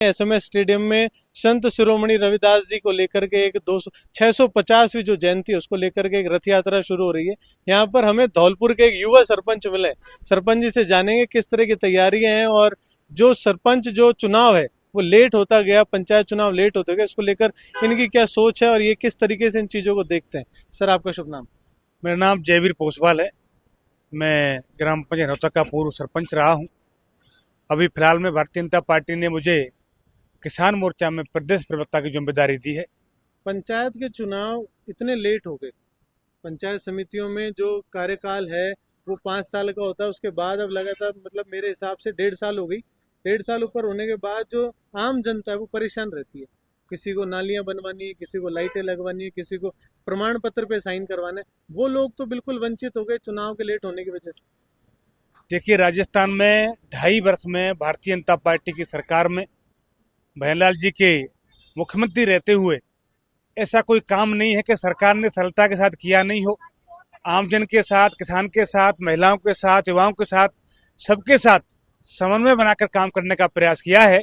SMS stadium में संत शिरोमणि रविदास जी को लेकर के एक 650वीं जो जयंती है उसको लेकर के एक रथ यात्रा शुरू हो रही है। यहाँ पर हमें धौलपुर के एक युवा सरपंच मिले। सरपंच जी से जानेंगे किस तरह की तैयारियां हैं और जो सरपंच जो चुनाव है वो लेट होता गया, पंचायत चुनाव लेट होता गया, इसको लेकर इनकी क्या सोच है और ये किस तरीके से इन चीजों को देखते हैं। सर, आपका शुभ नाम? मेरा नाम जयवीर पोसवाल है। मैं ग्राम पंचायत नौता का पूर्व सरपंच रहा हूँ। अभी फिलहाल में भारतीय जनता पार्टी ने मुझे किसान मोर्चा में प्रदेश प्रवक्ता की जिम्मेदारी दी है। पंचायत के चुनाव इतने लेट हो गए, पंचायत समितियों में जो कार्यकाल है वो 5 साल का होता है, उसके बाद अब लगातार मतलब मेरे हिसाब से 1.5 साल हो गई। 1.5 साल ऊपर होने के बाद जो आम जनता है वो परेशान रहती है। किसी को नालियां बनवानी है, किसी को लाइटें लगवानी है, किसी को प्रमाण पत्र पे साइन करवाना है, वो लोग तो बिल्कुल वंचित हो गए चुनाव के लेट होने की वजह से। देखिए, राजस्थान में 2.5 वर्ष में भारतीय जनता पार्टी की सरकार में भैयालाल जी के मुख्यमंत्री रहते हुए ऐसा कोई काम नहीं है कि सरकार ने सरलता के साथ किया नहीं हो। आमजन के साथ, किसान के साथ, महिलाओं के साथ, युवाओं के साथ, सबके साथ समन्वय बनाकर काम करने का प्रयास किया है।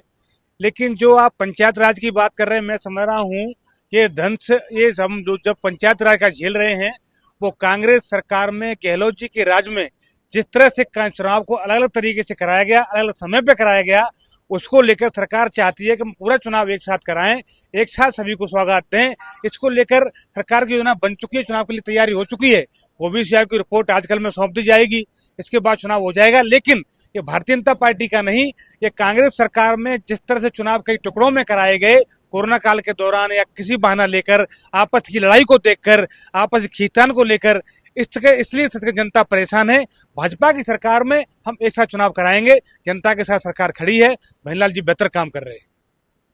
लेकिन जो आप पंचायत राज की बात कर रहे हैं, मैं समझ रहा हूँ ये धन से ये हम जो जब पंचायत राज का झेल रहे हैं वो कांग्रेस सरकार में गहलोत जी के राज में जिस तरह से चुनाव को अलग अलग तरीके से कराया गया, अलग अलग समय पे कराया गया, उसको लेकर सरकार चाहती है कि हम पूरा चुनाव एक साथ कराएं, एक साथ सभी को स्वागत दें। इसको लेकर सरकार की योजना बन चुकी है, चुनाव के लिए तैयारी हो चुकी है। ओबीसी आयोग की रिपोर्ट आजकल में सौंप दी जाएगी, इसके बाद चुनाव हो जाएगा। लेकिन ये भारतीय जनता पार्टी का नहीं, ये कांग्रेस सरकार में जिस तरह से चुनाव कई टुकड़ों में कराए गए कोरोना काल के दौरान या किसी बहाना लेकर, आपस की लड़ाई को देखकर, आपस की खींचतान को लेकर, इसलिए जनता परेशान है। भाजपा की सरकार में हम एक साथ चुनाव कराएंगे, जनता के साथ सरकार खड़ी है। भैयालाल जी बेहतर काम कर रहे हैं।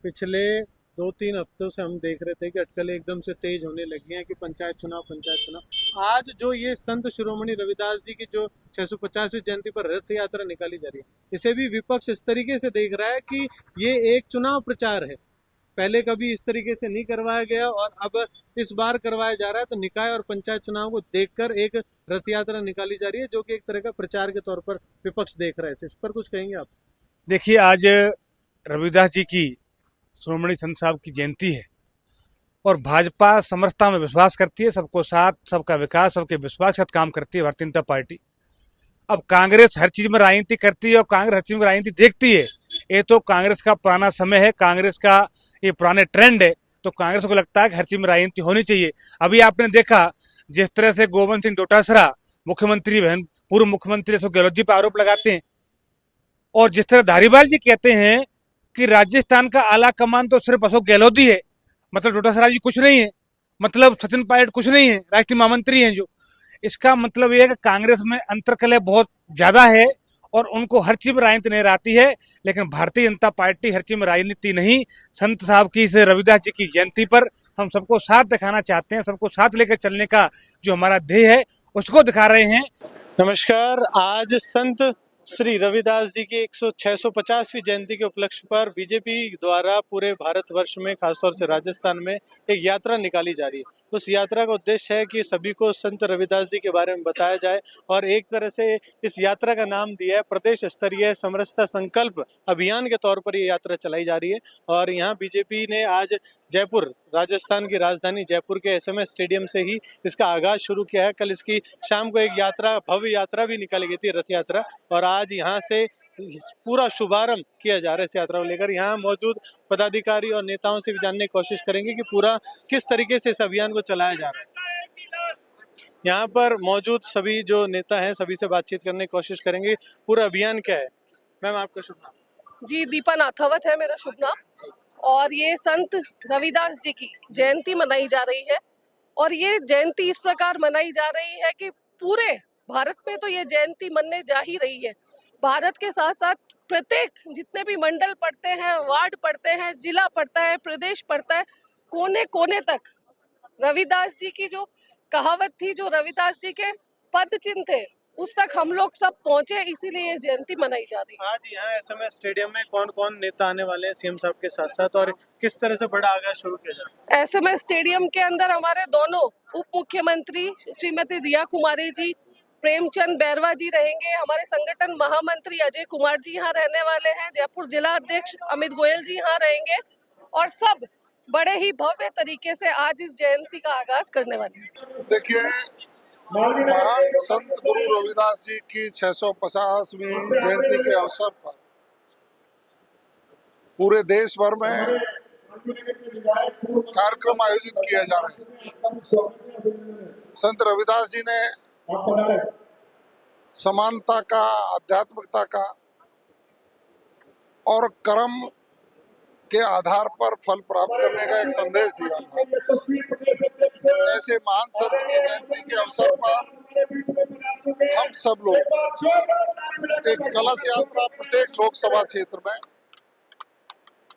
पिछले 2-3 हफ्तों से हम देख रहे थे कि अटकलें एकदम से तेज होने लगी हैं कि पंचायत चुनाव। आज जो ये संत शिरोमणि रविदास जी की जो 650वीं जयंती पर रथ यात्रा निकाली जा रही है, इसे भी विपक्ष इस तरीके से देख रहा है कि ये एक चुनाव प्रचार है। पहले कभी इस तरीके से नहीं करवाया गया और अब इस बार करवाया जा रहा है, तो निकाय और पंचायत चुनाव को देखकर एक रथ यात्रा निकाली जा रही है जो कि एक तरह का प्रचार के तौर पर विपक्ष देख रहा है। इस पर कुछ कहेंगे आप? देखिए, आज रविदास जी की शिरोमणि संत साहब की जयंती है और भाजपा समरसता में विश्वास करती है, सबको साथ, सबका विकास, सबके विश्वास के साथ काम करती है भारतीय जनता पार्टी। अब कांग्रेस हर चीज में राजनीति करती है और कांग्रेस हर चीज में राजनीति देखती है। ये तो कांग्रेस का पुराना समय है, कांग्रेस का ये पुराने ट्रेंड है, तो कांग्रेस को लगता है कि हर चीज में राजनीति होनी चाहिए। अभी आपने देखा जिस तरह से गोविंद सिंह डोटासरा मुख्यमंत्री पूर्व मुख्यमंत्री अशोक गहलोत जी पर आरोप लगाते हैं और जिस तरह धारीवाल जी कहते हैं कि राजस्थान का आला कमान तो सिर्फ अशोक गहलोत ही है, मतलब डोटासरा जी कुछ नहीं है, मतलब सचिन पायलट कुछ नहीं है, राष्ट्रीय महामंत्री हैं जो। इसका मतलब ये है कि कांग्रेस में अंतर्कलह बहुत ज्यादा है और उनको हर चीज में राजनीति नजर आती है। लेकिन भारतीय जनता पार्टी हर चीज में राजनीति नहीं, संत साहब की इस रविदास जी की जयंती पर हम सबको साथ दिखाना चाहते हैं, सबको साथ लेकर चलने का जो हमारा ध्येय है उसको दिखा रहे हैं। नमस्कार। आज संत श्री रविदास जी की 650वीं जयंती के उपलक्ष्य पर बीजेपी द्वारा पूरे भारतवर्ष में, खासतौर से राजस्थान में, एक यात्रा निकाली जा रही है। उस यात्रा का उद्देश्य है कि सभी को संत रविदास जी के बारे में बताया जाए और एक तरह से इस यात्रा का नाम दिया है प्रदेश स्तरीय समरसता संकल्प अभियान के तौर पर ये यात्रा चलाई जा रही है। और यहाँ बीजेपी ने आज जयपुर, राजस्थान की राजधानी जयपुर के एसएमएस स्टेडियम से ही इसका आगाज शुरू किया है। कल इसकी शाम को एक यात्रा, भव्य यात्रा भी निकाली गई थी, रथ यात्रा, और आज यहाँ से पूरा शुभारंभ किया जा रहा है इस यात्रा को लेकर। यहाँ मौजूद पदाधिकारी और नेताओं से भी जानने की कोशिश करेंगे कि पूरा किस तरीके से इस अभियान को चलाया जा रहा है। यहाँ पर मौजूद सभी जो नेता हैं सभी से बातचीत करने की कोशिश करेंगे। पूरा अभियान क्या है? मैम, आपका शुभ नाम? जी, दीपा नाथावत है मेरा शुभ नाम। और ये संत रविदास जी की जयंती मनाई जा रही है और ये जयंती इस प्रकार मनाई जा रही है कि पूरे भारत में तो ये जयंती मनने जा ही रही है। भारत के साथ साथ प्रत्येक जितने भी मंडल पड़ते हैं, वार्ड पड़ते हैं, जिला पड़ता है, प्रदेश पड़ता है, कोने कोने तक रविदास जी की जो कहावत थी, जो रविदास जी के पद चिन्ह थे, उस तक हम लोग सब पहुंचे, इसीलिए ये जयंती मनाई जा रही है। आज यहाँ एसएमएस स्टेडियम में कौन कौन नेता आने वाले हैं सीएम साहब के साथ साथ, और किस तरह से बड़ा आगाज शुरू किया जा रहा है? एसएमएस स्टेडियम के अंदर हमारे दोनों उप मुख्यमंत्री श्रीमती दिया कुमारी जी, प्रेमचंद बैरवा जी रहेंगे, हमारे संगठन महामंत्री अजय कुमार जी यहाँ रहने वाले हैं, जयपुर जिला अध्यक्ष अमित गोयल जी यहाँ रहेंगे और सब बड़े ही भव्य तरीके से आज इस जयंती का आगाज करने वाले हैं। देखिए, महान संत गुरु रविदास जी की 650वीं जयंती के अवसर पर पूरे देश भर में कार्यक्रम आयोजित किए जा रहे हैं। संत रविदास जी ने समानता का, आध्यात्मिकता का और कर्म के आधार पर फल प्राप्त करने का एक संदेश दिया था। ऐसे महान संत की जयंती के अवसर पर हम सब लोग एक कलश यात्रा प्रत्येक लोकसभा क्षेत्र में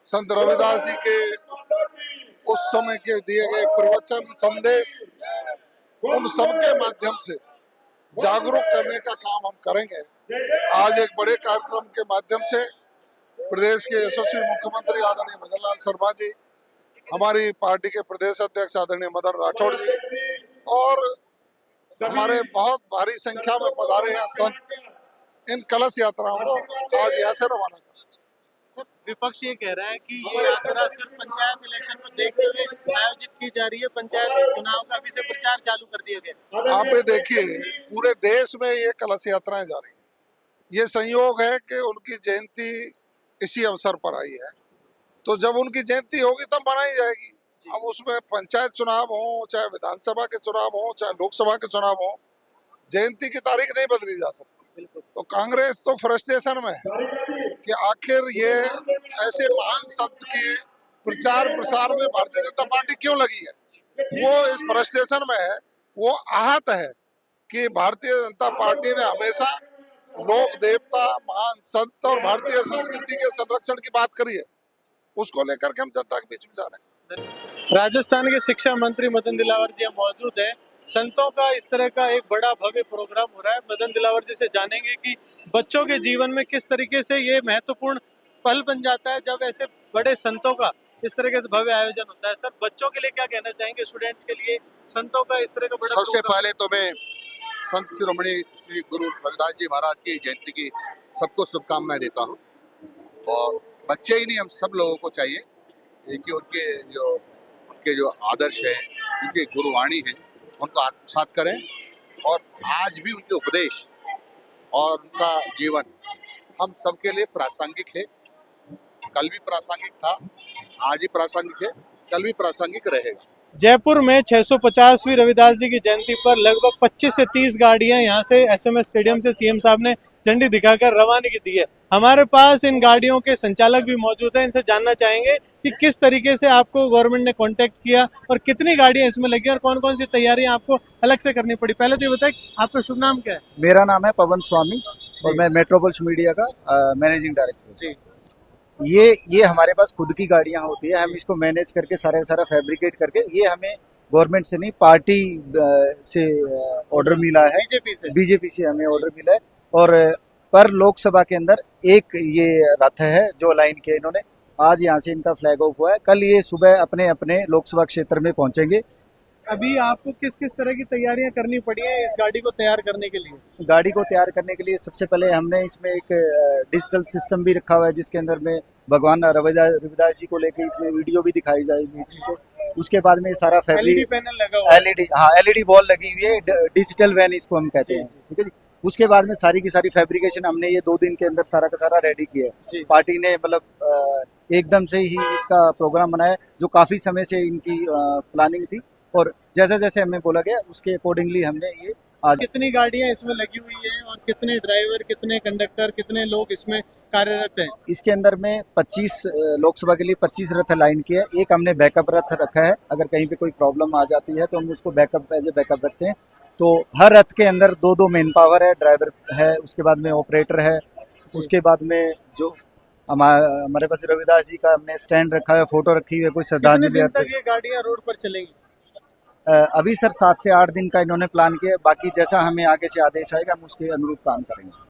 संत रविदास जी के उस समय के दिए गए प्रवचन, संदेश, उन सबके माध्यम से जागरूक करने का काम हम करेंगे। आज एक बड़े कार्यक्रम के माध्यम से प्रदेश के यशस्वी मुख्यमंत्री आदरणीय भजन लाल शर्मा जी, हमारी पार्टी के प्रदेश अध्यक्ष आदरणीय मदन राठौड़ जी और हमारे बहुत भारी संख्या में पधारे हैं संत इन कलश यात्राओं को आज यहाँ से रवाना करें। विपक्ष ये कह रहा है कि ये यात्रा सिर्फ पंचायत इलेक्शन को देखते हुए आयोजित की जा रही है, पंचायत चुनाव का भी से प्रचार चालू कर दिया गया। आप ये देखिए, पूरे देश में ये कलश यात्राएं जा रही है। ये संयोग है कि उनकी जयंती इसी अवसर पर आई है, तो जब उनकी जयंती होगी तब मनाई जाएगी। अब उसमें पंचायत चुनाव हो, चाहे विधानसभा के चुनाव हो, चाहे लोकसभा के चुनाव हो, जयंती की तारीख नहीं बदली जा सकती। तो कांग्रेस तो फ्रस्ट्रेशन में है कि आखिर ये ऐसे महान संत के प्रचार प्रसार में भारतीय जनता पार्टी क्यों लगी है। वो इस फ्रस्ट्रेशन में है, वो आहत है कि भारतीय जनता पार्टी ने हमेशा लोक देवता, महान संत और भारतीय संस्कृति के संरक्षण की बात करी है। उसको लेकर के हम जनता के बीच में जा रहे हैं। राजस्थान के शिक्षा मंत्री मदन दिलावर जी मौजूद हैं। संतों का इस तरह का एक बड़ा भव्य प्रोग्राम हो रहा है। मदन दिलावर जी से जानेंगे कि बच्चों के जीवन में किस तरीके से ये महत्वपूर्ण पल बन जाता है जब ऐसे बड़े संतों का इस तरीके से भव्य आयोजन होता है। सर, बच्चों के लिए क्या कहना चाहेंगे, स्टूडेंट्स के लिए संतों का इस तरह का बड़ा सबसे पहले तो मैं संत शिरोमणि श्री गुरु रविदास जी महाराज की जयंती की सबको शुभकामनाएं देता हूं। और बच्चे ही नहीं, हम सब लोगों को चाहिए कि उनके जो आदर्श है, उनकी गुरुवाणी है, उनको आत्मसात करें। और आज भी उनके उपदेश और उनका जीवन हम सबके लिए प्रासंगिक है। कल भी प्रासंगिक था, आज ही प्रासंगिक है, कल भी प्रासंगिक रहेगा। जयपुर में 650वीं रविदास जी की जयंती पर लगभग 25 से 30 गाड़ियां यहां से एसएमएस स्टेडियम से सीएम साहब ने झंडी दिखाकर रवानगी दी है। हमारे पास इन गाड़ियों के संचालक भी मौजूद हैं, इनसे जानना चाहेंगे कि किस तरीके से आपको गवर्नमेंट ने कांटेक्ट किया और कितनी गाड़ियां इसमें लगी और कौन कौन सी तैयारियां आपको अलग से करनी पड़ी। पहले तो ये बताएं, आपका शुभ नाम क्या है? मेरा नाम है पवन स्वामी और मैं मेट्रोपोलिस मीडिया का मैनेजिंग डायरेक्टर जी। ये हमारे पास खुद की गाड़ियां होती है, हम इसको मैनेज करके सारा फैब्रिकेट करके, ये हमें गवर्नमेंट से नहीं, पार्टी से ऑर्डर मिला है, बीजेपी से हमें ऑर्डर मिला है। और पर लोकसभा के अंदर एक ये रथ है जो लाइन किया इन्होंने, आज यहाँ से इनका फ्लैग ऑफ हुआ है। कल ये सुबह अपने अपने लोकसभा क्षेत्र में पहुंचेंगे। अभी आपको किस किस तरह की तैयारियां करनी पड़ी है इस गाड़ी को तैयार करने के लिए? गाड़ी को तैयार करने के लिए सबसे पहले हमने इसमें एक डिजिटल सिस्टम भी रखा हुआ है, जिसके अंदर में भगवान रविदास जी को लेके इसमें वीडियो भी दिखाई जाएगी, ठीक है। उसके बाद में सारा फैब्रिक पैनल लगा हुआ है, एलईडी वॉल लगी हुई है, डिजिटल वैन इसको हम कहते हैं, ठीक है जी। उसके बाद में सारी की सारी फैब्रिकेशन हमने ये 2 दिन के अंदर सारा का सारा रेडी किया है। पार्टी ने मतलब एकदम से ही इसका प्रोग्राम बनाया, जो काफी समय से इनकी प्लानिंग थी और जैसे जैसे हमें बोला गया उसके अकॉर्डिंगली हमने ये आज। कितनी गाड़ियां इसमें लगी हुई हैं और कितने ड्राइवर, कितने कंडक्टर, कितने लोग इसमें कार्यरत हैं? इसके अंदर में 25 लोकसभा के लिए 25 रथ लाइन किया है। एक हमने बैकअप रथ रखा है, अगर कहीं पे कोई प्रॉब्लम आ जाती है तो हम उसको बैकअप एज ए बैकअप रखते हैं। तो हर रथ के अंदर 2 मेन पावर है, ड्राइवर है, उसके बाद में ऑपरेटर है, उसके बाद में जो हमारे पास रविदास जी का हमने स्टैंड रखा है, फोटो रखी है, कोई श्रद्धांजलि। ये गाड़ियां रोड पर चलेंगी? अभी सर 7 से 8 दिन का इन्होंने प्लान किया, बाकी जैसा हमें आगे से आदेश आएगा हम उसके अनुरूप काम करेंगे।